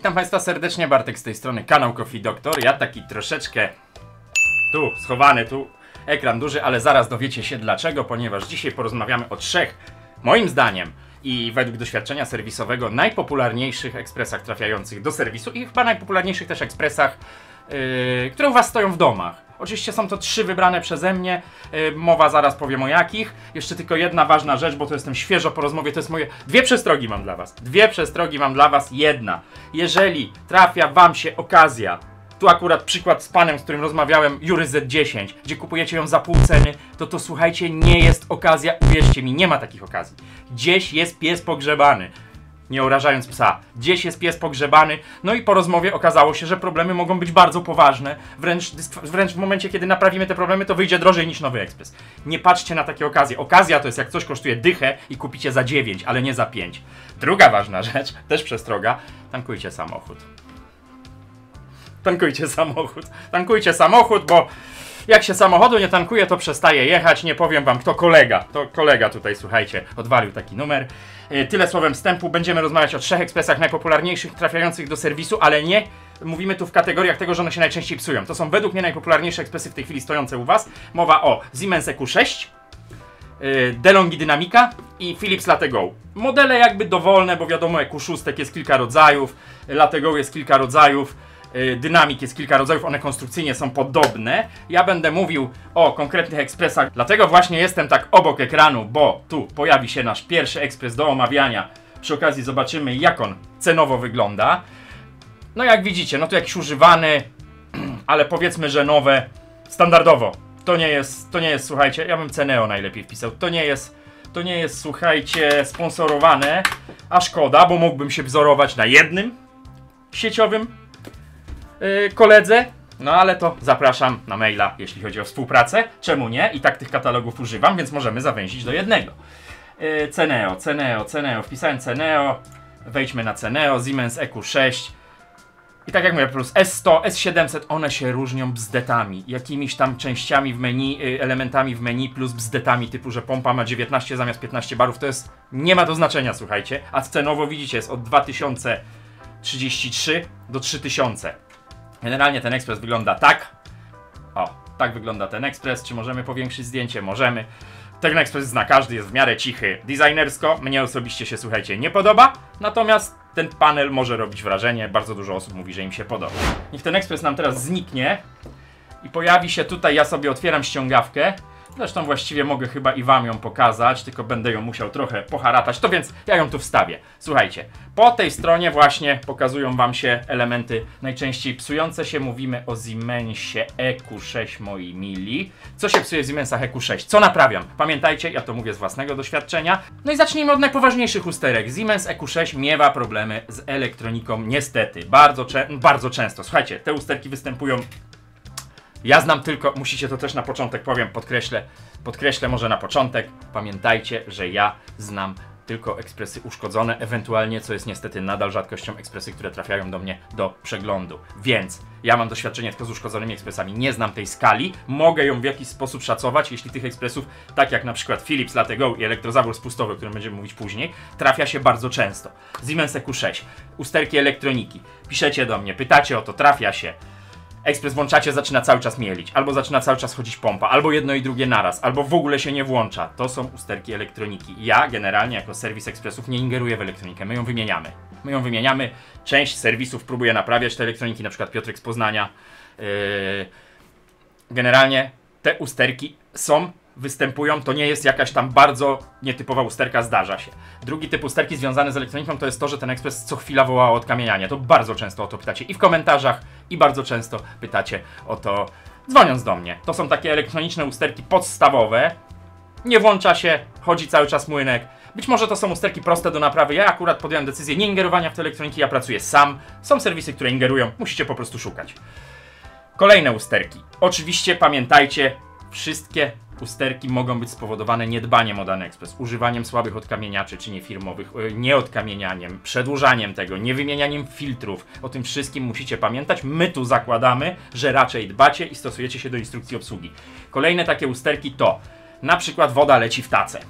Witam Państwa serdecznie, Bartek z tej strony, kanał Coffee Doctor. Ja taki troszeczkę tu schowany, tu ekran duży, ale zaraz dowiecie się dlaczego, ponieważ dzisiaj porozmawiamy o trzech, moim zdaniem i według doświadczenia serwisowego, najpopularniejszych ekspresach trafiających do serwisu i chyba najpopularniejszych też ekspresach, które u Was stoją w domach. Oczywiście są to trzy wybrane przeze mnie, mowa zaraz powiem o jakich. Jeszcze tylko jedna ważna rzecz, bo to jestem świeżo po rozmowie, to jest moje... Dwie przestrogi mam dla Was. Dwie przestrogi mam dla Was. Jedna. Jeżeli trafia Wam się okazja, tu akurat przykład z panem, z którym rozmawiałem, Jury Z10, gdzie kupujecie ją za pół ceny, to słuchajcie, nie jest okazja, uwierzcie mi, nie ma takich okazji. Gdzieś jest pies pogrzebany. Nie urażając psa. Gdzieś jest pies pogrzebany. No i po rozmowie okazało się, że problemy mogą być bardzo poważne. Wręcz w momencie, kiedy naprawimy te problemy, to wyjdzie drożej niż nowy ekspres. Nie patrzcie na takie okazje. Okazja to jest jak coś kosztuje dychę i kupicie za 9, ale nie za 5. Druga ważna rzecz, też przestroga. Tankujcie samochód. Tankujcie samochód. Tankujcie samochód, bo jak się samochodu nie tankuje, to przestaje jechać. Nie powiem wam kto, kolega. To kolega tutaj, słuchajcie, odwalił taki numer. Tyle słowem wstępu. Będziemy rozmawiać o trzech ekspresach najpopularniejszych, trafiających do serwisu, ale nie mówimy tu w kategoriach tego, że one się najczęściej psują. To są według mnie najpopularniejsze ekspresy w tej chwili stojące u was. Mowa o Siemens EQ6, DeLonghi Dynamica i Philips Latego. Modele jakby dowolne, bo wiadomo, EQ6 jest kilka rodzajów, Latego jest kilka rodzajów, Dynamic jest kilka rodzajów, one konstrukcyjnie są podobne. Ja będę mówił o konkretnych ekspresach, dlatego właśnie jestem tak obok ekranu, bo tu pojawi się nasz pierwszy ekspres do omawiania. Przy okazji zobaczymy, jak on cenowo wygląda. No jak widzicie, no to jakiś używany, ale powiedzmy, że nowe, standardowo. To nie jest, słuchajcie, ja bym Ceneo najlepiej wpisał. To nie jest, słuchajcie, sponsorowane, a szkoda, bo mógłbym się wzorować na jednym sieciowym koledze, no ale to zapraszam na maila, jeśli chodzi o współpracę. Czemu nie? I tak tych katalogów używam, więc możemy zawęzić do jednego. Ceneo. Wpisałem Ceneo. Wejdźmy na Ceneo. Siemens EQ6. I tak jak mówię, plus S100, S700, one się różnią bzdetami. Jakimiś tam częściami w menu, elementami w menu plus bzdetami typu, że pompa ma 19 zamiast 15 barów. To jest, nie ma to znaczenia, słuchajcie. A cenowo widzicie, jest od 2033 do 3000. Generalnie ten ekspres wygląda tak. O, tak wygląda ten ekspres. Czy możemy powiększyć zdjęcie? Możemy. Ten ekspres zna każdy, jest w miarę cichy designersko. Mnie osobiście się, słuchajcie, nie podoba. Natomiast ten panel może robić wrażenie. Bardzo dużo osób mówi, że im się podoba. Niech ten ekspres nam teraz zniknie. I pojawi się tutaj, ja sobie otwieram ściągawkę. Zresztą właściwie mogę chyba i wam ją pokazać, tylko będę ją musiał trochę poharatać, to więc ja ją tu wstawię. Słuchajcie, po tej stronie właśnie pokazują wam się elementy najczęściej psujące się. Mówimy o Siemensie EQ6, moi mili. Co się psuje w Siemensach EQ6? Co naprawiam? Pamiętajcie, ja to mówię z własnego doświadczenia. No i zacznijmy od najpoważniejszych usterek. Siemens EQ6 miewa problemy z elektroniką, niestety. Bardzo często. Słuchajcie, te usterki występują... Ja znam tylko, musicie to też na początek powiem, podkreślę może na początek. Pamiętajcie, że ja znam tylko ekspresy uszkodzone, ewentualnie, co jest niestety nadal rzadkością, ekspresy, które trafiają do mnie do przeglądu. Więc ja mam doświadczenie tylko z uszkodzonymi ekspresami, nie znam tej skali, mogę ją w jakiś sposób szacować, jeśli tych ekspresów, tak jak na przykład Philips Latego i elektrozawór spustowy, o którym będziemy mówić później, trafia się bardzo często. Siemens EQ6, usterki elektroniki, piszecie do mnie, pytacie o to, trafia się. Ekspres włączacie, zaczyna cały czas mielić, albo zaczyna cały czas chodzić pompa, albo jedno i drugie naraz, albo w ogóle się nie włącza. To są usterki elektroniki. Ja generalnie jako serwis ekspresów nie ingeruję w elektronikę, my ją wymieniamy. Część serwisów próbuje naprawiać te elektroniki, na przykład Piotrek z Poznania. Generalnie te usterki występują, to nie jest jakaś tam bardzo nietypowa usterka, zdarza się. Drugi typ usterki związany z elektroniką to jest to, że ten ekspres co chwila woła o odkamienianie. To bardzo często o to pytacie i w komentarzach, i bardzo często pytacie o to dzwoniąc do mnie. To są takie elektroniczne usterki podstawowe. Nie włącza się, chodzi cały czas młynek. Być może to są usterki proste do naprawy. Ja akurat podjąłem decyzję nie ingerowania w te elektroniki, ja pracuję sam. Są serwisy, które ingerują, musicie po prostu szukać. Kolejne usterki. Oczywiście pamiętajcie, wszystkie usterki mogą być spowodowane niedbaniem o dany ekspres, używaniem słabych odkamieniaczy, czy niefirmowych, nieodkamienianiem, przedłużaniem tego, niewymienianiem filtrów. O tym wszystkim musicie pamiętać. My tu zakładamy, że raczej dbacie i stosujecie się do instrukcji obsługi. Kolejne takie usterki to na przykład woda leci w tacę.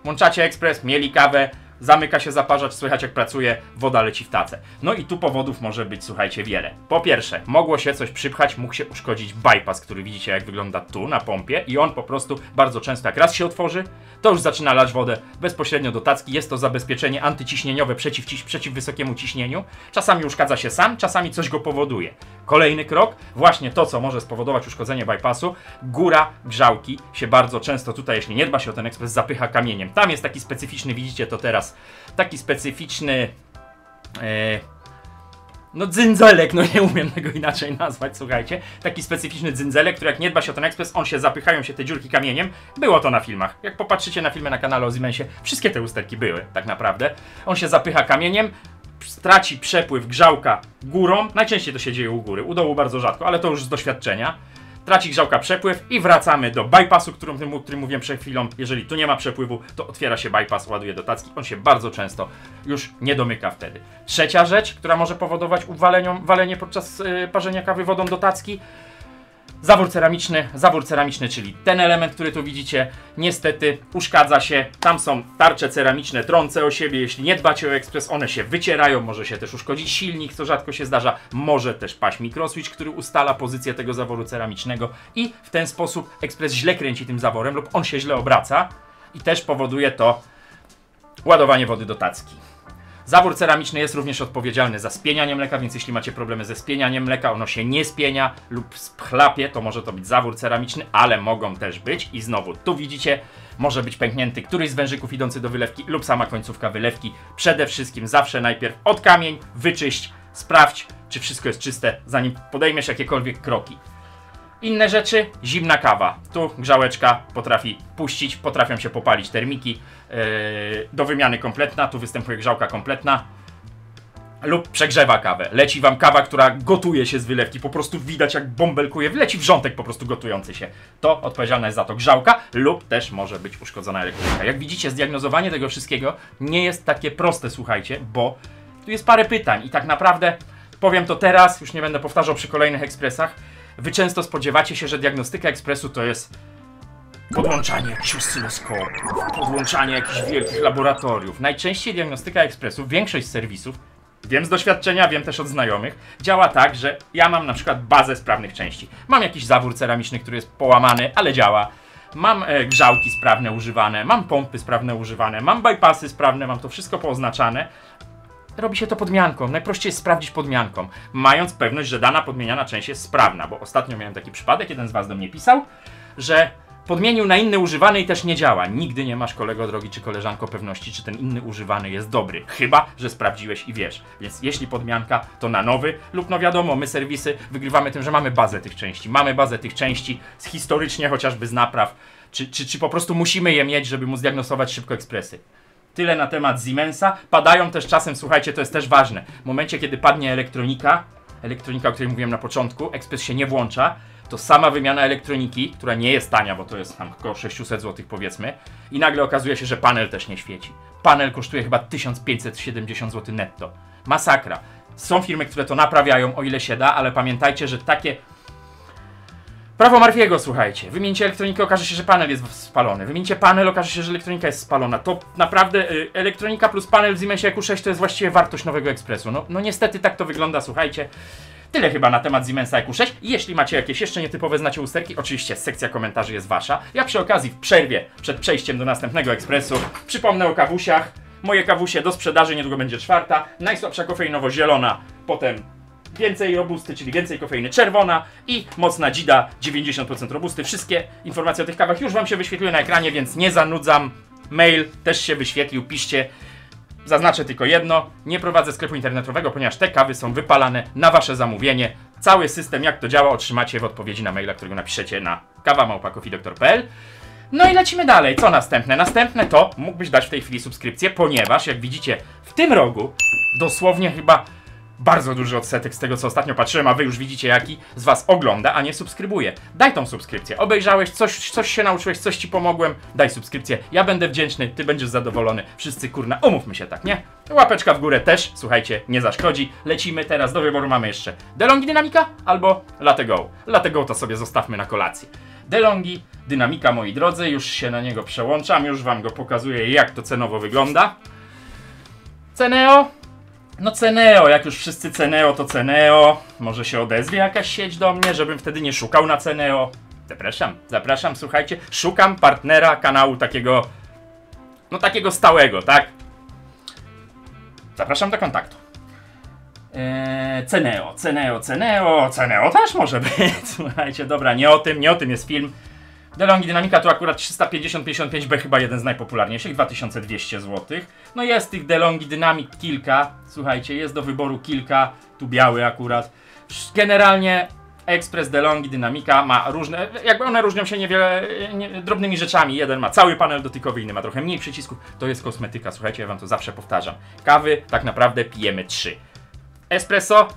Włączacie ekspres, mieli kawę, zamyka się zaparzacz, słychać jak pracuje, woda leci w tacę. No i tu powodów może być, słuchajcie, wiele. Po pierwsze, mogło się coś przypchać, mógł się uszkodzić bypass, który widzicie jak wygląda tu na pompie i on po prostu bardzo często jak raz się otworzy, to już zaczyna lać wodę bezpośrednio do tacki. Jest to zabezpieczenie antyciśnieniowe przeciw wysokiemu ciśnieniu. Czasami uszkadza się sam, czasami coś go powoduje. Kolejny krok, właśnie to, co może spowodować uszkodzenie bypassu, góra grzałki się bardzo często tutaj, jeśli nie dba się o ten ekspres, zapycha kamieniem. Tam jest taki specyficzny, widzicie to teraz, taki specyficzny no dzynzelek, no nie umiem tego inaczej nazwać, słuchajcie. Taki specyficzny dzynzelek, który jak nie dba się o ten ekspres, on się zapychają się te dziurki kamieniem. Było to na filmach. Jak popatrzycie na filmy na kanale o Siemensie, wszystkie te usterki były, tak naprawdę. On się zapycha kamieniem, traci przepływ grzałka górą. Najczęściej to się dzieje u góry, u dołu bardzo rzadko, ale to już z doświadczenia. Traci grzałka przepływ i wracamy do bypassu, którym mówiłem przed chwilą. Jeżeli tu nie ma przepływu, to otwiera się bypass, ładuje do tacki. On się bardzo często już nie domyka wtedy. Trzecia rzecz, która może powodować walenie podczas parzenia kawy wodą do tacki. Zawór ceramiczny, czyli ten element, który tu widzicie, niestety uszkadza się. Tam są tarcze ceramiczne, trące o siebie. Jeśli nie dbacie o ekspres, one się wycierają. Może się też uszkodzić silnik, co rzadko się zdarza. Może też paść mikroswitch, który ustala pozycję tego zaworu ceramicznego i w ten sposób ekspres źle kręci tym zaworem lub on się źle obraca i też powoduje to ładowanie wody do tacki. Zawór ceramiczny jest również odpowiedzialny za spienianie mleka, więc jeśli macie problemy ze spienianiem mleka, ono się nie spienia lub chlapie, to może to być zawór ceramiczny, ale mogą też być i znowu tu widzicie, może być pęknięty któryś z wężyków idący do wylewki lub sama końcówka wylewki. Przede wszystkim zawsze najpierw odkamień, wyczyść, sprawdź, czy wszystko jest czyste, zanim podejmiesz jakiekolwiek kroki. Inne rzeczy, zimna kawa. Tu grzałeczka potrafi puścić, potrafią się popalić termiki. Do wymiany kompletna, tu występuje grzałka kompletna. Lub przegrzewa kawę. Leci wam kawa, która gotuje się z wylewki, po prostu widać jak bąbelkuje, wleci wrzątek po prostu gotujący się. To odpowiedzialna jest za to grzałka lub też może być uszkodzona elektryka. Jak widzicie, zdiagnozowanie tego wszystkiego nie jest takie proste, słuchajcie, bo tu jest parę pytań i tak naprawdę powiem to teraz, już nie będę powtarzał przy kolejnych ekspresach. Wy często spodziewacie się, że diagnostyka ekspresu to jest podłączanie jakichś oscyloskopów, podłączanie jakichś wielkich laboratoriów. Najczęściej diagnostyka ekspresu, większość serwisów, wiem z doświadczenia, wiem też od znajomych, działa tak, że ja mam na przykład bazę sprawnych części. Mam jakiś zawór ceramiczny, który jest połamany, ale działa. Mam grzałki sprawne używane, mam pompy sprawne używane, mam bypassy sprawne, mam to wszystko pooznaczane. Robi się to podmianką. Najprościej jest sprawdzić podmianką, mając pewność, że dana podmieniana część jest sprawna, bo ostatnio miałem taki przypadek, jeden z was do mnie pisał, że podmienił na inny używany i też nie działa. Nigdy nie masz, kolego drogi czy koleżanko, pewności, czy ten inny używany jest dobry, chyba że sprawdziłeś i wiesz. Więc jeśli podmianka, to na nowy lub no wiadomo, my serwisy wygrywamy tym, że mamy bazę tych części. Mamy bazę tych części historycznie chociażby z napraw, czy po prostu musimy je mieć, żeby móc diagnozować szybko ekspresy. Tyle na temat Siemensa. Padają też czasem, słuchajcie, to jest też ważne. W momencie, kiedy padnie elektronika, o której mówiłem na początku, ekspres się nie włącza, to sama wymiana elektroniki, która nie jest tania, bo to jest tam około 600 zł powiedzmy, i nagle okazuje się, że panel też nie świeci. Panel kosztuje chyba 1570 zł netto. Masakra. Są firmy, które to naprawiają, o ile się da, ale pamiętajcie, że takie... Prawo Murphy'ego, słuchajcie. Wymienicie elektronikę, okaże się, że panel jest spalony. Wymienicie panel, okaże się, że elektronika jest spalona. To naprawdę elektronika plus panel w Siemensie EQ6 to jest właściwie wartość nowego ekspresu. No niestety tak to wygląda, słuchajcie. Tyle chyba na temat Siemensa EQ6. Jeśli macie jakieś jeszcze nietypowe, znacie usterki, oczywiście sekcja komentarzy jest wasza. Ja przy okazji w przerwie, przed przejściem do następnego ekspresu, przypomnę o kawusiach. Moje kawusie do sprzedaży, niedługo będzie czwarta. Najsłabsza kofeinowo-zielona, potem więcej robusty, czyli więcej kofeiny czerwona i mocna dzida 90% robusty. Wszystkie informacje o tych kawach już wam się wyświetliły na ekranie, więc nie zanudzam. Mail też się wyświetlił, piszcie. Zaznaczę tylko jedno, nie prowadzę sklepu internetowego, ponieważ te kawy są wypalane na wasze zamówienie. Cały system, jak to działa, otrzymacie w odpowiedzi na maila, którego napiszecie na kawa@coffeedoctor.pl. No i lecimy dalej. Co następne? Następne to mógłbyś dać w tej chwili subskrypcję, ponieważ jak widzicie w tym rogu dosłownie chyba bardzo duży odsetek z tego, co ostatnio patrzyłem, a wy już widzicie, jaki z was ogląda, a nie subskrybuje. Daj tą subskrypcję. Obejrzałeś, coś się nauczyłeś, coś ci pomogłem, daj subskrypcję. Ja będę wdzięczny, ty będziesz zadowolony. Wszyscy, kurna, umówmy się tak, nie? Łapeczka w górę też, słuchajcie, nie zaszkodzi. Lecimy teraz, do wyboru mamy jeszcze DeLonghi Dynamika albo Latte Go. Latte Go to sobie zostawmy na kolację. DeLonghi Dynamika, moi drodzy, już się na niego przełączam, już wam go pokazuję, jak to cenowo wygląda. Ceneo? No Ceneo, jak już wszyscy Ceneo, to Ceneo. Może się odezwie jakaś sieć do mnie, żebym wtedy nie szukał na Ceneo. Zapraszam, słuchajcie. Szukam partnera kanału takiego, no takiego stałego, tak? Zapraszam do kontaktu. Ceneo też może być. Słuchajcie, dobra, nie o tym jest film. DeLonghi Dynamica to akurat 350-55B, chyba jeden z najpopularniejszych, 2200 zł. No jest tych DeLonghi Dynamic kilka, słuchajcie, jest do wyboru kilka, tu biały akurat. Generalnie Express DeLonghi Dynamica ma różne, jakby one różnią się drobnymi rzeczami. Jeden ma cały panel dotykowy, inny ma trochę mniej przycisków. To jest kosmetyka, słuchajcie, ja wam to zawsze powtarzam. Kawy tak naprawdę pijemy 3. Espresso,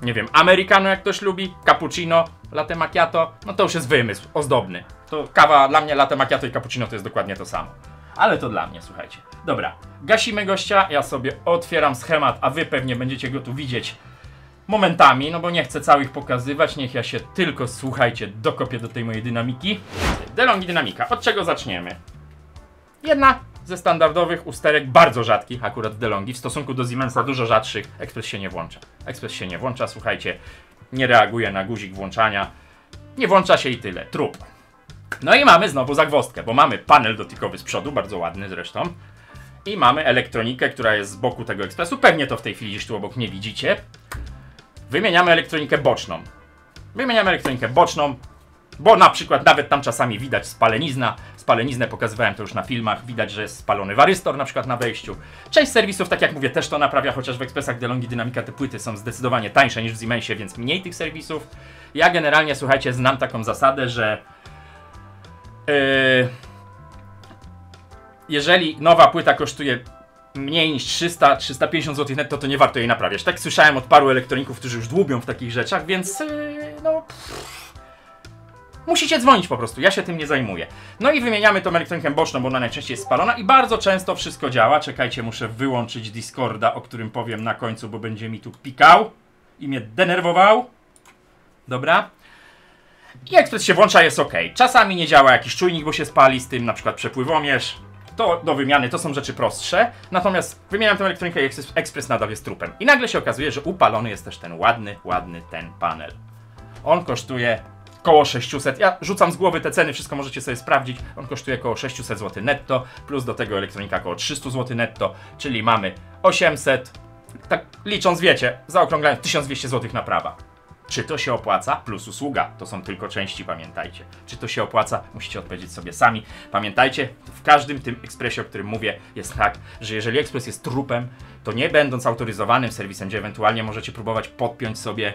nie wiem, americano jak ktoś lubi, cappuccino, latte macchiato, no to już jest wymysł ozdobny. To kawa dla mnie, latte macchiato i cappuccino to jest dokładnie to samo. Ale to dla mnie, słuchajcie. Dobra, gasimy gościa, ja sobie otwieram schemat, a wy pewnie będziecie go tu widzieć momentami, no bo nie chcę całych pokazywać, niech ja się tylko, słuchajcie, dokopię do tej mojej dynamiki. DeLonghi Dynamica, od czego zaczniemy? Jedna ze standardowych usterek, bardzo rzadkich akurat w DeLonghi, w stosunku do Siemensa dużo rzadszych. Express się nie włącza. Express się nie włącza, słuchajcie, nie reaguje na guzik włączania. Nie włącza się i tyle, trup. No i mamy znowu zagwozdkę, bo mamy panel dotykowy z przodu, bardzo ładny zresztą. I mamy elektronikę, która jest z boku tego Expressu, pewnie to w tej chwili gdzieś tu obok nie widzicie. Wymieniamy elektronikę boczną, bo na przykład nawet tam czasami widać spalenizna. Spaleniznę pokazywałem to już na filmach, widać, że jest spalony warystor na przykład na wejściu. Część serwisów, tak jak mówię, też to naprawia, chociaż w Expressach DeLonghi Dynamica te płyty są zdecydowanie tańsze niż w Siemensie, więc mniej tych serwisów. Ja generalnie, słuchajcie, znam taką zasadę, że jeżeli nowa płyta kosztuje mniej niż 300-350 zł netto, to nie warto jej naprawiać. Tak słyszałem od paru elektroników, którzy już dłubią w takich rzeczach, więc no... Musicie dzwonić po prostu, ja się tym nie zajmuję. No i wymieniamy tą elektronikę boczną, bo ona najczęściej jest spalona i bardzo często wszystko działa. Czekajcie, muszę wyłączyć Discorda, o którym powiem na końcu, bo będzie mi tu pikał i mnie denerwował. Dobra. I Express się włącza, jest ok. Czasami nie działa jakiś czujnik, bo się spali, z tym na przykład przepływomierz. To do wymiany, to są rzeczy prostsze. Natomiast wymieniam tę elektronikę i Express nadal jest trupem. I nagle się okazuje, że upalony jest też ten ładny ten panel. On kosztuje koło 600, ja rzucam z głowy te ceny, wszystko możecie sobie sprawdzić. On kosztuje koło 600 zł netto, plus do tego elektronika koło 300 zł netto, czyli mamy 800, tak licząc wiecie, zaokrąglając 1200 zł naprawa. Czy to się opłaca? Plus usługa, to są tylko części, pamiętajcie. Czy to się opłaca? Musicie odpowiedzieć sobie sami. Pamiętajcie, w każdym tym Expressie, o którym mówię, jest tak, że jeżeli Express jest trupem, to nie będąc autoryzowanym serwisem, gdzie ewentualnie możecie próbować podpiąć sobie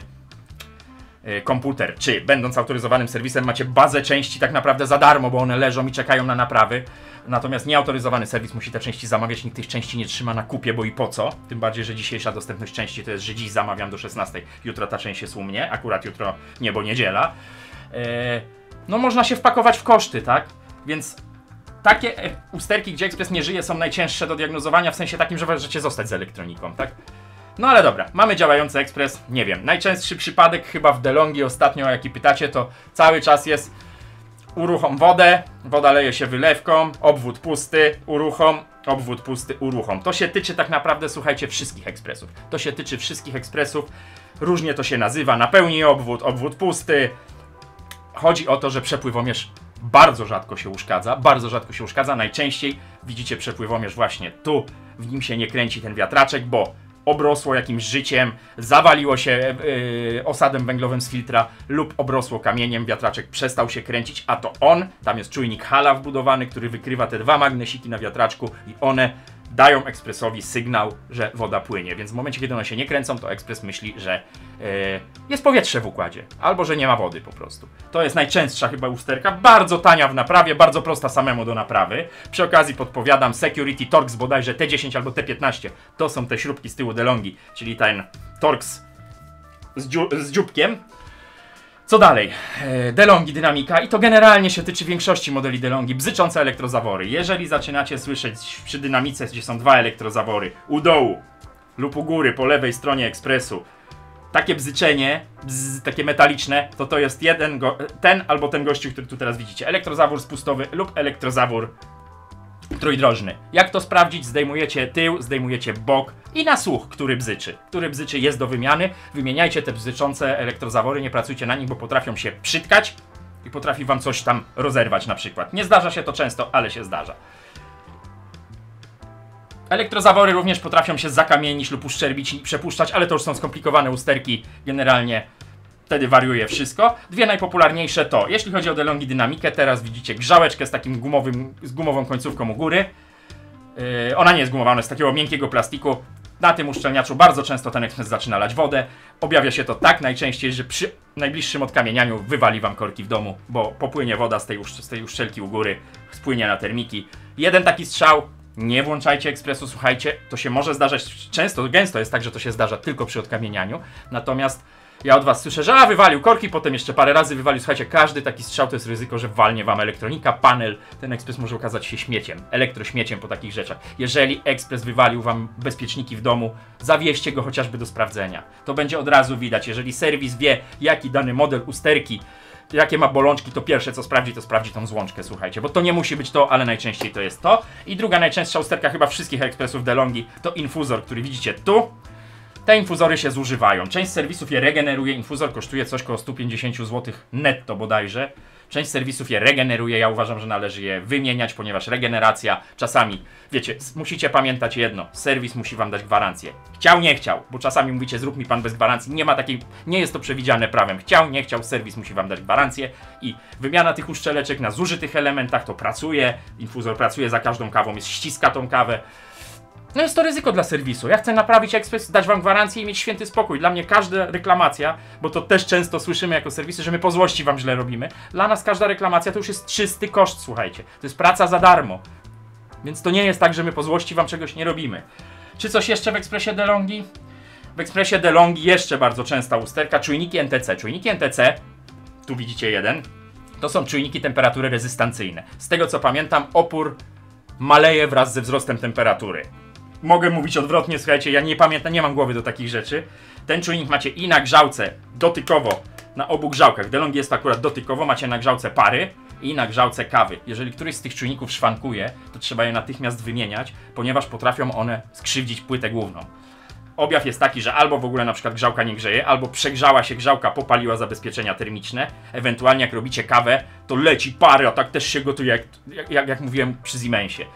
komputer, czy będąc autoryzowanym serwisem macie bazę części tak naprawdę za darmo, bo one leżą i czekają na naprawy. Natomiast nieautoryzowany serwis musi te części zamawiać, nikt tych części nie trzyma na kupie, bo i po co? Tym bardziej, że dzisiejsza dostępność części to jest, że dziś zamawiam do 16, jutro ta część jest u mnie, akurat jutro nie, bo niedziela. No można się wpakować w koszty, tak? Więc takie usterki, gdzie Express nie żyje, są najcięższe do diagnozowania, w sensie takim, że możecie zostać z elektroniką, tak? No ale dobra, mamy działający Express, nie wiem, najczęstszy przypadek chyba w DeLonghi ostatnio, o jaki pytacie, to cały czas jest uruchom wodę, woda leje się wylewką, obwód pusty, uruchom, obwód pusty, uruchom. To się tyczy tak naprawdę, słuchajcie, wszystkich Expressów. To się tyczy wszystkich Expressów, różnie to się nazywa, napełnij obwód, obwód pusty. Chodzi o to, że przepływomierz bardzo rzadko się uszkadza, najczęściej widzicie przepływomierz właśnie tu, w nim się nie kręci ten wiatraczek, bo obrosło jakimś życiem, zawaliło się osadem węglowym z filtra lub obrosło kamieniem, wiatraczek przestał się kręcić, a to on, tam jest czujnik Hala wbudowany, który wykrywa te dwa magnesiki na wiatraczku i one dają Expressowi sygnał, że woda płynie, więc w momencie, kiedy one się nie kręcą, to Express myśli, że jest powietrze w układzie, albo że nie ma wody po prostu. To jest najczęstsza chyba usterka, bardzo tania w naprawie, bardzo prosta samemu do naprawy. Przy okazji podpowiadam, Security Torx bodajże T10 albo T15, to są te śrubki z tyłu DeLonghi, czyli ten Torx z dzióbkiem. Co dalej? DeLonghi Dynamica i to generalnie się tyczy większości modeli DeLonghi, bzyczące elektrozawory. Jeżeli zaczynacie słyszeć przy dynamice, gdzie są dwa elektrozawory, u dołu lub u góry po lewej stronie Expressu, takie bzyczenie, takie metaliczne, to jest ten albo ten gościu, który tu teraz widzicie. Elektrozawór spustowy lub elektrozawór Trójdrożny. Jak to sprawdzić? Zdejmujecie tył, zdejmujecie bok i na słuch, który bzyczy. Który bzyczy jest do wymiany. Wymieniajcie te bzyczące elektrozawory, nie pracujcie na nich, bo potrafią się przytkać i potrafi wam coś tam rozerwać na przykład. Nie zdarza się to często, ale się zdarza. Elektrozawory również potrafią się zakamienić lub uszczerbić i przepuszczać, ale to już są skomplikowane usterki. Generalnie wtedy wariuje wszystko. Dwie najpopularniejsze to, jeśli chodzi o DeLonghi dynamikę, teraz widzicie grzałeczkę z takim gumową końcówką u góry. Ona nie jest gumowa, ona jest z takiego miękkiego plastiku. Na tym uszczelniaczu bardzo często ten ekspres zaczyna lać wodę. Objawia się to tak najczęściej, że przy najbliższym odkamienianiu wywali wam korki w domu, bo popłynie woda z tej uszczelki u góry, spłynie na termiki. Jeden taki strzał, nie włączajcie ekspresu, słuchajcie, to się może zdarzać gęsto jest tak, że to się zdarza tylko przy odkamienianiu. Natomiast ja od was słyszę, że wywalił korki, potem jeszcze parę razy wywalił. Słuchajcie, każdy taki strzał to jest ryzyko, że walnie wam elektronika, panel. Ten ekspres może okazać się śmieciem, elektrośmieciem po takich rzeczach. Jeżeli ekspres wywalił wam bezpieczniki w domu, zawieźcie go chociażby do sprawdzenia. To będzie od razu widać. Jeżeli serwis wie, jaki dany model usterki, jakie ma bolączki, to pierwsze co sprawdzi, to sprawdzi tą złączkę, słuchajcie. Bo to nie musi być to, ale najczęściej to jest to. I druga najczęstsza usterka chyba wszystkich ekspresów DeLonghi to infuzor, który widzicie tu. Te infuzory się zużywają. Część serwisów je regeneruje. Infuzor kosztuje coś koło 150 zł netto bodajże. Część serwisów je regeneruje. Ja uważam, że należy je wymieniać, ponieważ regeneracja czasami, wiecie, musicie pamiętać jedno. Serwis musi wam dać gwarancję. Chciał, nie chciał, bo czasami mówicie, zrób mi pan bez gwarancji. Nie ma takiej, nie jest to przewidziane prawem. Chciał, nie chciał, serwis musi wam dać gwarancję i wymiana tych uszczeleczek na zużytych elementach to pracuje. Infuzor pracuje za każdą kawą, ściska tą kawę. No jest to ryzyko dla serwisu. Ja chcę naprawić ekspres, dać wam gwarancję i mieć święty spokój. Dla mnie każda reklamacja, bo to też często słyszymy jako serwisy, że my po złości wam źle robimy. Dla nas każda reklamacja to już jest czysty koszt, słuchajcie. To jest praca za darmo. Więc to nie jest tak, że my po złości wam czegoś nie robimy. Czy coś jeszcze w ekspresie DeLonghi? W ekspresie DeLonghi jeszcze bardzo częsta usterka, czujniki NTC. Czujniki NTC, tu widzicie jeden, to są czujniki temperatury rezystancyjne. Z tego co pamiętam, opór maleje wraz ze wzrostem temperatury. Mogę mówić odwrotnie, słuchajcie, ja nie pamiętam, nie mam głowy do takich rzeczy. Ten czujnik macie i na grzałce dotykowo, na obu grzałkach. DeLonghi jest akurat dotykowo, macie na grzałce pary i na grzałce kawy. Jeżeli któryś z tych czujników szwankuje, to trzeba je natychmiast wymieniać, ponieważ potrafią one skrzywdzić płytę główną. Objaw jest taki, że albo w ogóle na przykład grzałka nie grzeje, albo przegrzała się grzałka, popaliła zabezpieczenia termiczne. Ewentualnie jak robicie kawę, to leci pary, a tak też się gotuje, jak mówiłem przy Siemensie.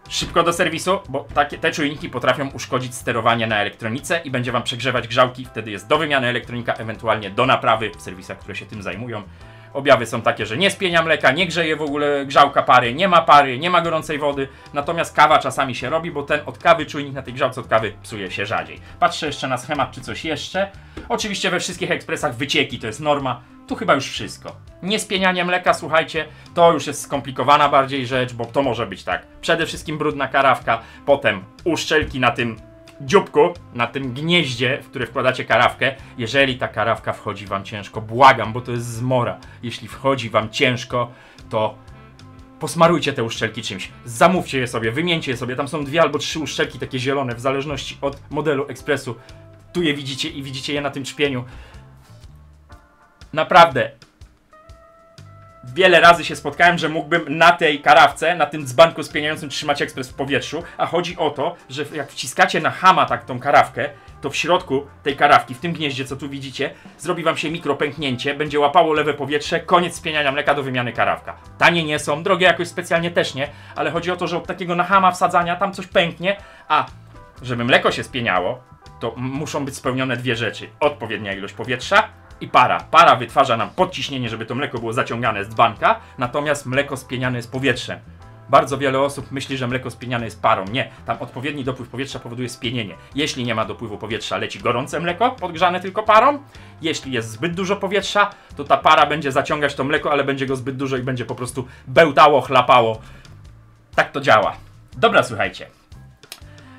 Szybko do serwisu, bo te czujniki potrafią uszkodzić sterowanie na elektronice i będzie wam przegrzewać grzałki, wtedy jest do wymiany elektronika, ewentualnie do naprawy w serwisach, które się tym zajmują. Objawy są takie, że nie spienia mleka, nie grzeje w ogóle grzałka pary, nie ma gorącej wody, natomiast kawa czasami się robi, bo ten od kawy czujnik na tej grzałce od kawy psuje się rzadziej. Patrzę jeszcze na schemat, czy coś jeszcze. Oczywiście we wszystkich ekspresach wycieki to jest norma. Tu chyba już wszystko. Niespienianie mleka, słuchajcie, to już jest skomplikowana bardziej rzecz, bo to może być tak. Przede wszystkim brudna karawka, potem uszczelki na tym dzióbku, na tym gnieździe, w które wkładacie karawkę. Jeżeli ta karawka wchodzi wam ciężko, błagam, bo to jest zmora. Jeśli wchodzi wam ciężko, to posmarujcie te uszczelki czymś. Zamówcie je sobie, wymieńcie je sobie. Tam są 2 albo 3 uszczelki takie zielone, w zależności od modelu ekspresu. Tu je widzicie i widzicie je na tym czpieniu. Naprawdę, wiele razy się spotkałem, że mógłbym na tej karawce, na tym dzbanku spieniającym trzymać ekspres w powietrzu, a chodzi o to, że jak wciskacie na hama tak tą karawkę, to w środku tej karawki, w tym gnieździe, co tu widzicie, zrobi wam się mikropęknięcie, będzie łapało lewe powietrze, koniec spieniania mleka, do wymiany karawka. Tanie nie są, drogie jakoś specjalnie też nie, ale chodzi o to, że od takiego na hama wsadzania tam coś pęknie, a żeby mleko się spieniało, to muszą być spełnione 2 rzeczy. Odpowiednia ilość powietrza i para. Para wytwarza nam podciśnienie, żeby to mleko było zaciągane z dzbanka, natomiast mleko spieniane jest powietrzem. Bardzo wiele osób myśli, że mleko spieniane jest parą. Nie, tam odpowiedni dopływ powietrza powoduje spienienie. Jeśli nie ma dopływu powietrza, leci gorące mleko, podgrzane tylko parą. Jeśli jest zbyt dużo powietrza, to ta para będzie zaciągać to mleko, ale będzie go zbyt dużo i będzie po prostu bełtało, chlapało. Tak to działa. Dobra, słuchajcie.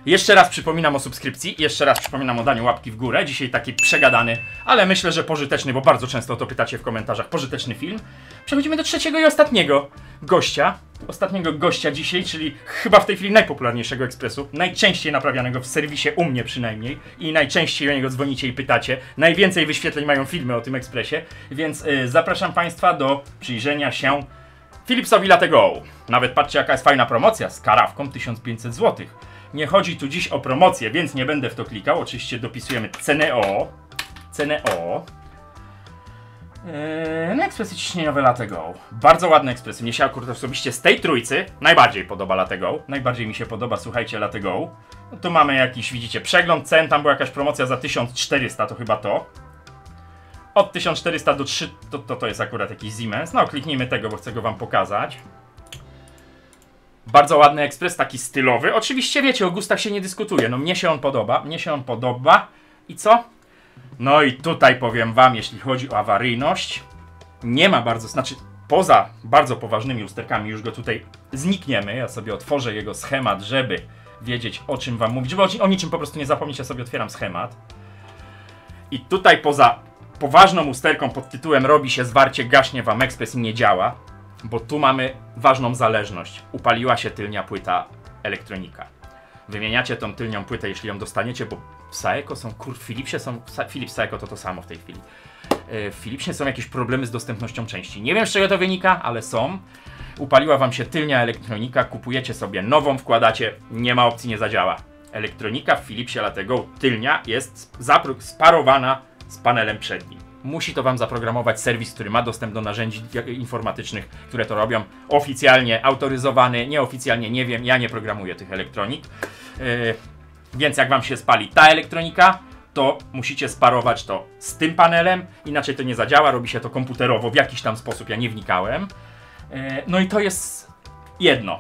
Jeszcze raz przypominam o subskrypcji, jeszcze raz przypominam o daniu łapki w górę. Dzisiaj taki przegadany, ale myślę, że pożyteczny, bo bardzo często o to pytacie w komentarzach. Pożyteczny film. Przechodzimy do trzeciego i ostatniego gościa. Ostatniego gościa dzisiaj, czyli chyba w tej chwili najpopularniejszego ekspresu. Najczęściej naprawianego w serwisie, u mnie przynajmniej. I najczęściej o niego dzwonicie i pytacie. Najwięcej wyświetleń mają filmy o tym ekspresie. Więc zapraszam Państwa do przyjrzenia się Philipsowi Latte Go. Nawet patrzcie, jaka jest fajna promocja z karawką 1500 zł. Nie chodzi tu dziś o promocję, więc nie będę w to klikał. Oczywiście dopisujemy cenę o. Ekspresy ciśnieniowe Latte Go. Bardzo ładne ekspresy. Mnie się akurat osobiście z tej trójcy najbardziej podoba Latte Go. Najbardziej mi się podoba, słuchajcie, Latte Go. No tu mamy jakiś, widzicie, przegląd cen. Tam była jakaś promocja za 1400, to chyba to. Od 1400 do 3 to jest akurat jakiś Siemens. No kliknijmy tego, bo chcę go wam pokazać. Bardzo ładny ekspres, taki stylowy. Oczywiście wiecie, o gustach się nie dyskutuje. No mnie się on podoba. I co? No i tutaj powiem wam, jeśli chodzi o awaryjność, nie ma poza bardzo poważnymi usterkami, już go tutaj znikniemy. Ja sobie otworzę jego schemat, żeby wiedzieć, o czym wam mówić, żeby o niczym po prostu nie zapomnieć. Ja sobie otwieram schemat. I tutaj poza poważną usterką pod tytułem robi się zwarcie, gaśnie wam ekspres i nie działa, bo tu mamy ważną zależność. Upaliła się tylnia płyta elektronika. Wymieniacie tą tylnią płytę, jeśli ją dostaniecie, bo w Saeco są, Philips Saeco to samo w tej chwili. W Philipsie są jakieś problemy z dostępnością części. Nie wiem, z czego to wynika, ale są. Upaliła wam się tylnia elektronika, kupujecie sobie nową, wkładacie, nie ma opcji, nie zadziała. Elektronika w Philipsie Latte Go tylnia jest sparowana z panelem przednim. Musi to wam zaprogramować serwis, który ma dostęp do narzędzi informatycznych, które to robią. Oficjalnie autoryzowany, nieoficjalnie nie wiem, ja nie programuję tych elektronik. Więc jak wam się spali ta elektronika, to musicie sparować to z tym panelem, inaczej to nie zadziała, robi się to komputerowo w jakiś tam sposób, ja nie wnikałem. No i to jest jedno.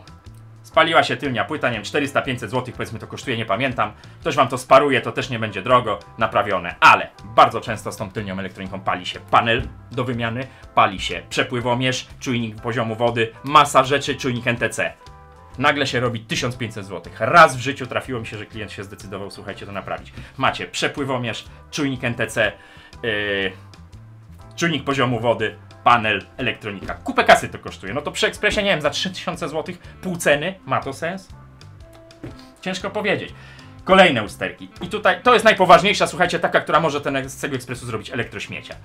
Spaliła się tylnia płyta, nie wiem, 400-500 zł powiedzmy to kosztuje, nie pamiętam. Ktoś wam to sparuje, to też nie będzie drogo, naprawione. Ale bardzo często z tą tylnią elektroniką pali się panel do wymiany, pali się przepływomierz, czujnik poziomu wody, masa rzeczy, czujnik NTC. Nagle się robi 1500 zł. Raz w życiu trafiło mi się, że klient się zdecydował, słuchajcie, to naprawić. Macie przepływomierz, czujnik NTC, czujnik poziomu wody, panel, elektronika. Kupę kasy to kosztuje. No to przy ekspresie, nie wiem, za 3000 zł, pół ceny. Ma to sens? Ciężko powiedzieć. Kolejne usterki. I tutaj, to jest najpoważniejsza, słuchajcie, taka, która może z tego ekspresu zrobić elektrośmiecia.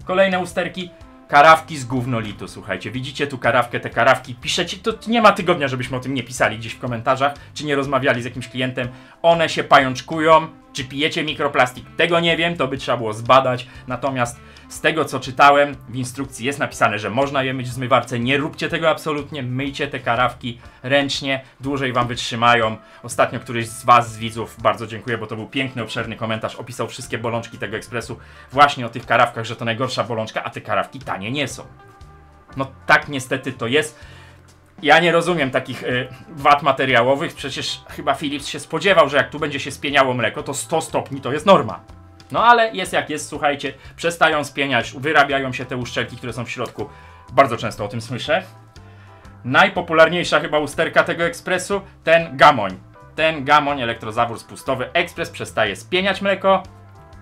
Kolejne usterki. Karawki z gównolitu, słuchajcie. Widzicie tu karawkę, te karawki. Piszecie, to nie ma tygodnia, żebyśmy o tym nie pisali gdzieś w komentarzach, czy nie rozmawiali z jakimś klientem. One się pajączkują. Czy pijecie mikroplastik? Tego nie wiem, to by trzeba było zbadać. Natomiast z tego, co czytałem, w instrukcji jest napisane, że można je myć w zmywarce. Nie róbcie tego absolutnie. Myjcie te karawki ręcznie. Dłużej wam wytrzymają. Ostatnio któryś z was, z widzów, bardzo dziękuję, bo to był piękny, obszerny komentarz. Opisał wszystkie bolączki tego ekspresu. Właśnie o tych karawkach, że to najgorsza bolączka, a te karawki tanie nie są. No tak niestety to jest. Ja nie rozumiem takich wad materiałowych. Przecież chyba Philips się spodziewał, że jak tu będzie się spieniało mleko, to 100 stopni to jest norma. No ale jest jak jest, słuchajcie, przestają spieniać, wyrabiają się te uszczelki, które są w środku. Bardzo często o tym słyszę. Najpopularniejsza chyba usterka tego ekspresu, ten gamoń. Ten gamoń, elektrozawór spustowy. Ekspres przestaje spieniać mleko.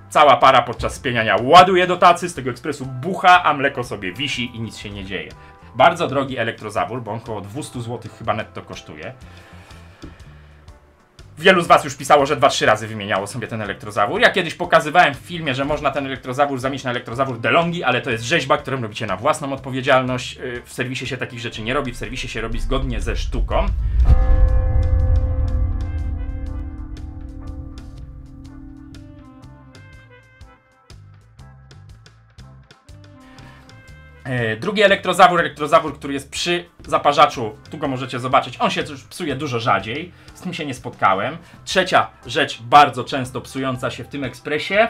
Cała para podczas spieniania ładuje do tacy, z tego ekspresu bucha, a mleko sobie wisi i nic się nie dzieje. Bardzo drogi elektrozawór, bo on około 200 zł chyba netto kosztuje. Wielu z was już pisało, że 2-3 razy wymieniało sobie ten elektrozawór. Ja kiedyś pokazywałem w filmie, że można ten elektrozawór zamienić na elektrozawór DeLonghi, ale to jest rzeźba, którą robicie na własną odpowiedzialność. W serwisie się takich rzeczy nie robi, w serwisie się robi zgodnie ze sztuką. Drugi elektrozawór, który jest przy zaparzaczu, tu go możecie zobaczyć, on się psuje dużo rzadziej, z tym się nie spotkałem. Trzecia rzecz bardzo często psująca się w tym ekspresie,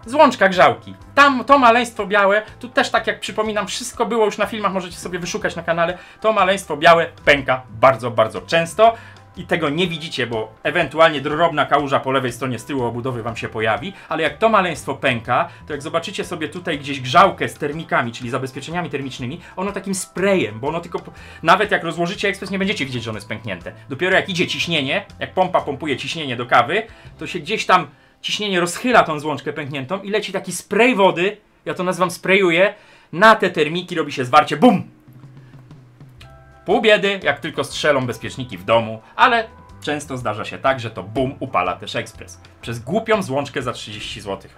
złączka grzałki. Tam to maleństwo białe, tu też tak jak przypominam, wszystko było już na filmach, możecie sobie wyszukać na kanale, to maleństwo białe pęka bardzo, bardzo często. I tego nie widzicie, bo ewentualnie drobna kałuża po lewej stronie z tyłu obudowy wam się pojawi, ale jak to maleństwo pęka, to jak zobaczycie sobie tutaj gdzieś grzałkę z termikami, czyli zabezpieczeniami termicznymi, ono takim sprayem, bo ono tylko, nawet jak rozłożycie ekspres, nie będziecie widzieć, że ono jest pęknięte. Dopiero jak idzie ciśnienie, jak pompa pompuje ciśnienie do kawy, to się gdzieś tam ciśnienie rozchyla tą złączkę pękniętą i leci taki spray wody, ja to nazywam sprayuje, na te termiki robi się zwarcie, bum! Pół biedy, jak tylko strzelą bezpieczniki w domu, ale często zdarza się tak, że to bum upala też ekspres. Przez głupią złączkę za 30 zł.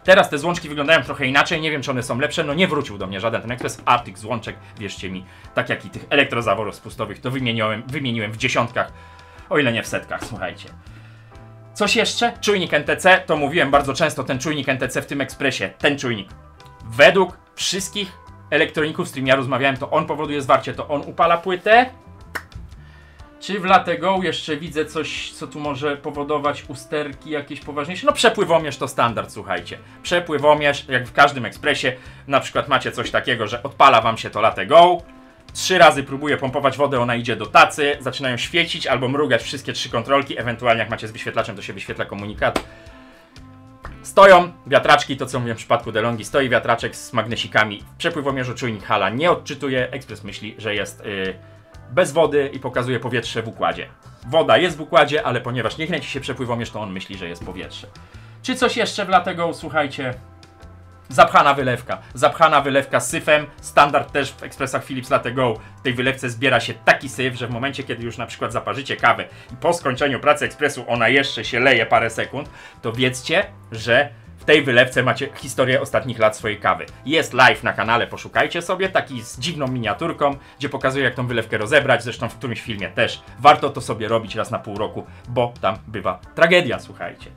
Teraz te złączki wyglądają trochę inaczej, nie wiem czy one są lepsze, no nie wrócił do mnie żaden ten ekspres, a tych złączek, wierzcie mi, tak jak i tych elektrozaworów spustowych, to wymieniłem w dziesiątkach, o ile nie w setkach, słuchajcie. Coś jeszcze? Czujnik NTC, to mówiłem bardzo często, ten czujnik NTC w tym ekspresie, ten czujnik. Według wszystkich elektroników, z którymi ja rozmawiałem, to on powoduje zwarcie, to on upala płytę. Czy w Latego jeszcze widzę coś, co tu może powodować usterki jakieś poważniejsze? No przepływomierz to standard, słuchajcie. Przepływomierz, jak w każdym ekspresie, na przykład macie coś takiego, że odpala wam się to Latego. 3 razy próbuje pompować wodę, ona idzie do tacy, zaczynają świecić albo mrugać wszystkie 3 kontrolki, ewentualnie jak macie z wyświetlaczem, to się wyświetla komunikat. Stoją wiatraczki, to co mówiłem w przypadku DeLonghi, stoi wiatraczek z magnesikami. W przepływomierzu czujnik hala nie odczytuje, ekspres myśli, że jest bez wody i pokazuje powietrze w układzie. Woda jest w układzie, ale ponieważ nie kręci się przepływomierz, to on myśli, że jest powietrze. Czy coś jeszcze w Latego, słuchajcie? Zapchana wylewka syfem, standard też w ekspresach Philips Latego. W tej wylewce zbiera się taki syf, że w momencie, kiedy już na przykład zaparzycie kawę i po skończeniu pracy ekspresu ona jeszcze się leje parę sekund, to wiedzcie, że w tej wylewce macie historię ostatnich lat swojej kawy. Jest live na kanale, poszukajcie sobie, taki z dziwną miniaturką, gdzie pokazuję jak tą wylewkę rozebrać, zresztą w którymś filmie też. Warto to sobie robić raz na pół roku, bo tam bywa tragedia, słuchajcie.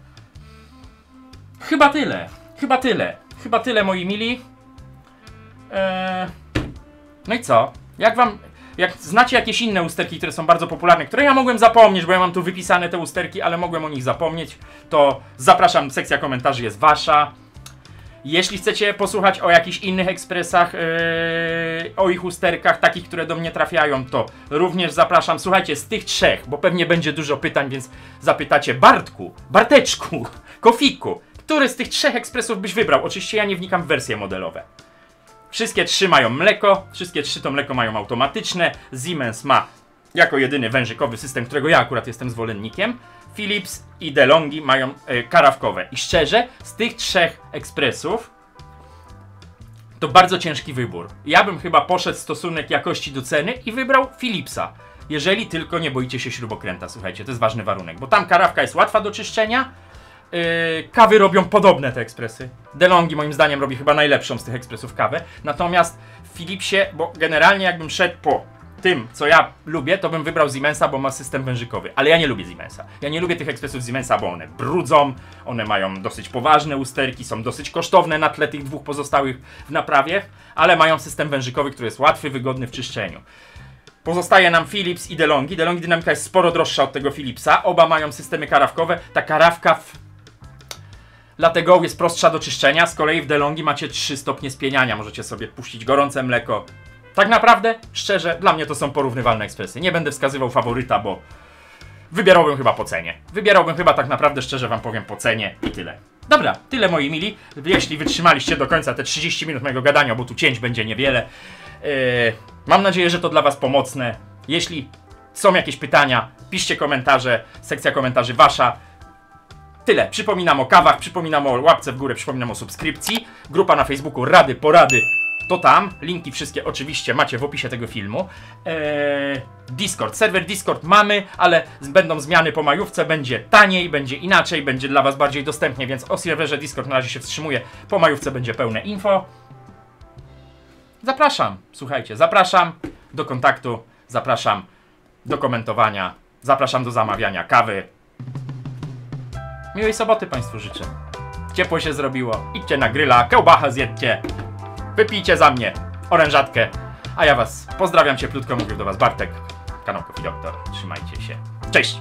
Chyba tyle, moi mili. No i co? Jak znacie jakieś inne usterki, które są bardzo popularne, które ja mogłem zapomnieć, bo ja mam tu wypisane te usterki, ale mogłem o nich zapomnieć, to zapraszam, sekcja komentarzy jest wasza. Jeśli chcecie posłuchać o jakichś innych ekspresach, o ich usterkach, takich, które do mnie trafiają, to również zapraszam. Słuchajcie, z tych 3, bo pewnie będzie dużo pytań, więc zapytacie Barteczku, Kofiku, który z tych 3 ekspresów byś wybrał? Oczywiście ja nie wnikam w wersje modelowe. Wszystkie 3 mają mleko, wszystkie 3 to mleko mają automatyczne. Siemens ma jako jedyny wężykowy system, którego ja akurat jestem zwolennikiem. Philips i DeLonghi mają karawkowe. I szczerze, z tych 3 ekspresów to bardzo ciężki wybór. Ja bym chyba poszedł stosunek jakości do ceny i wybrał Philipsa. Jeżeli tylko nie boicie się śrubokręta, słuchajcie, to jest ważny warunek, bo tam karawka jest łatwa do czyszczenia. Kawy robią podobne te ekspresy. DeLonghi moim zdaniem robi chyba najlepszą z tych ekspresów kawę. Natomiast w Philipsie, bo generalnie jakbym szedł po tym, co ja lubię, to bym wybrał Siemensa, bo ma system wężykowy. Ale ja nie lubię Siemensa. Ja nie lubię tych ekspresów Siemensa, bo one brudzą, one mają dosyć poważne usterki, są dosyć kosztowne na tle tych 2 pozostałych w naprawie, ale mają system wężykowy, który jest łatwy, wygodny w czyszczeniu. Pozostaje nam Philips i DeLonghi. DeLonghi dynamika jest sporo droższa od tego Philipsa. Oba mają systemy karawkowe. Ta karawka w Latego jest prostsza do czyszczenia, z kolei w DeLonghi macie 3 stopnie spieniania. Możecie sobie puścić gorące mleko. Tak naprawdę, szczerze, dla mnie to są porównywalne ekspresy. Nie będę wskazywał faworyta, bo wybierałbym chyba po cenie. Wybierałbym chyba tak naprawdę, szczerze wam powiem, po cenie i tyle. Dobra, tyle moi mili. Jeśli wytrzymaliście do końca te 30 minut mojego gadania, bo tu cięć będzie niewiele. Mam nadzieję, że to dla was pomocne. Jeśli są jakieś pytania, piszcie komentarze, sekcja komentarzy wasza. Tyle. Przypominam o kawach, przypominam o łapce w górę, przypominam o subskrypcji. Grupa na Facebooku Rady, Porady, to tam. Linki wszystkie oczywiście macie w opisie tego filmu. Discord, serwer Discord mamy, ale będą zmiany po majówce, będzie taniej, będzie inaczej, będzie dla was bardziej dostępnie, więc o serwerze Discord na razie się wstrzymuje. Po majówce będzie pełne info. Zapraszam, słuchajcie, zapraszam do kontaktu, zapraszam do komentowania, zapraszam do zamawiania kawy. Miłej soboty państwu życzę. Ciepło się zrobiło. Idźcie na gryla, kiełbachę zjedźcie. Wypijcie za mnie orężatkę. A ja was pozdrawiam cieplutko. Mówił do was Bartek, kanał Coffee Doctor. Trzymajcie się. Cześć!